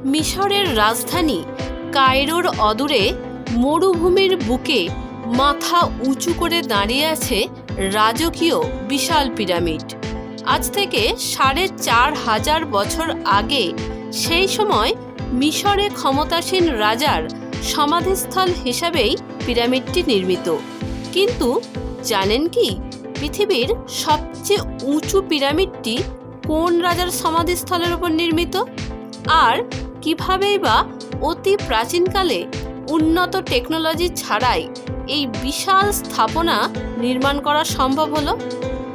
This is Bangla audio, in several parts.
মিশরের রাজধানী কায়রোর অদূরে মরুভূমির বুকে মাথা উঁচু করে দাঁড়িয়ে আছে রাজকীয় বিশাল পিরামিড। আজ থেকে ৪,৫০০ বছর আগে সেই সময় মিশরে ক্ষমতাসীন রাজার সমাধিস্থল হিসাবেই পিরামিডটি নির্মিত। কিন্তু জানেন কি, পৃথিবীর সবচেয়ে উঁচু পিরামিডটি কোন রাজার সমাধিস্থলের উপর নির্মিত? আর কিভাবেই বা অতি প্রাচীনকালে উন্নত টেকনোলজি ছাড়াই এই বিশাল স্থাপনা নির্মাণ করা সম্ভব হলো?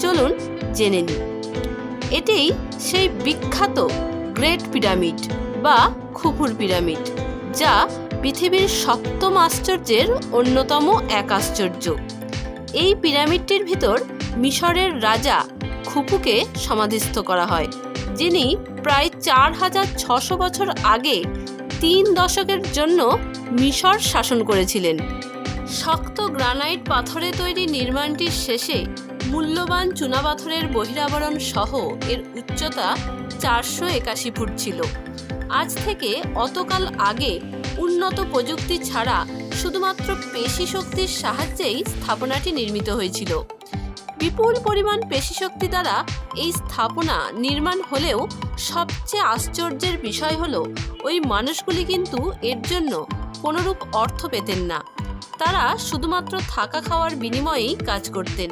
চলুন জেনে নিই। এটিই সেই বিখ্যাত গ্রেট পিরামিড বা খুফুর পিরামিড, যা পৃথিবীর সপ্তম আশ্চর্যের অন্যতম এক আশ্চর্য। এই পিরামিডটির ভিতর মিশরের রাজা খুফুকে সমাধিস্থ করা হয়, যিনি প্রায় ৪,৬০০ বছর আগে ৩ দশকের জন্য মিশর শাসন করেছিলেন। শক্ত গ্রানাইট পাথরে তৈরি নির্মাণটির শেষে মূল্যবান চুনাপাথরের বহিরাবরণ সহ এর উচ্চতা ৪৮১ ফুট ছিল। আজ থেকে অতকাল আগে উন্নত প্রযুক্তি ছাড়া শুধুমাত্র পেশি শক্তির সাহায্যেই স্থাপনাটি নির্মিত হয়েছিল। বিপুল পরিমাণ পেশি শক্তি দ্বারা এই স্থাপনা নির্মাণ হলেও সবচেয়ে আশ্চর্যের বিষয় হলো, ওই মানুষগুলি কিন্তু এর জন্য কোনোরূপ অর্থ পেতেন না। তারা শুধুমাত্র থাকা খাওয়ার বিনিময়েই কাজ করতেন।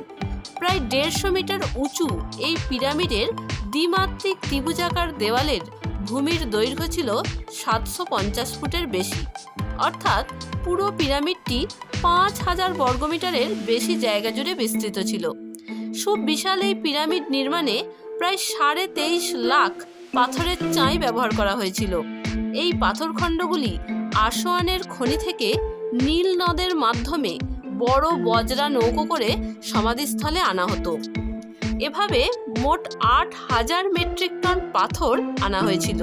প্রায় ১৫০ মিটার উঁচু এই পিরামিডের দ্বিমাত্রিক ত্রিভুজাকার দেওয়ালের ভূমির দৈর্ঘ্য ছিল ৭৫০ ফুটের বেশি, অর্থাৎ পুরো পিরামিডটি ৫,০০০ বর্গমিটারের বেশি জায়গা জুড়ে বিস্তৃত ছিল। সুবিশাল এই পিরামিড নির্মাণে প্রায় ২.৫ লাখ পাথরের চাই ব্যবহার করা হয়েছিল। এই পাথরখণ্ডগুলি আসোয়ানের খনি থেকে নীল নদের মাধ্যমে বড় বজরা নৌকো করে সমাধিস্থলে আনা হতো। এভাবে মোট ৮,০০০ মেট্রিক টন পাথর আনা হয়েছিল।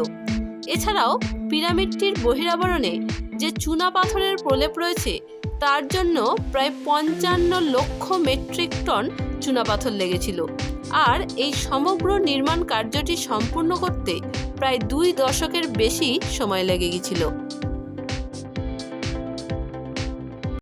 এছাড়াও পিরামিডটির বহিরাবরণে যে চুনা পাথরের প্রলেপ রয়েছে, তার জন্য প্রায় ৫৫ লক্ষ মেট্রিক টন চুনাপাথর লেগেছিল। আর এই সমগ্র নির্মাণ কার্যটি সম্পূর্ণ করতে প্রায় ২ দশকের বেশি সময় লেগে গিয়েছিল।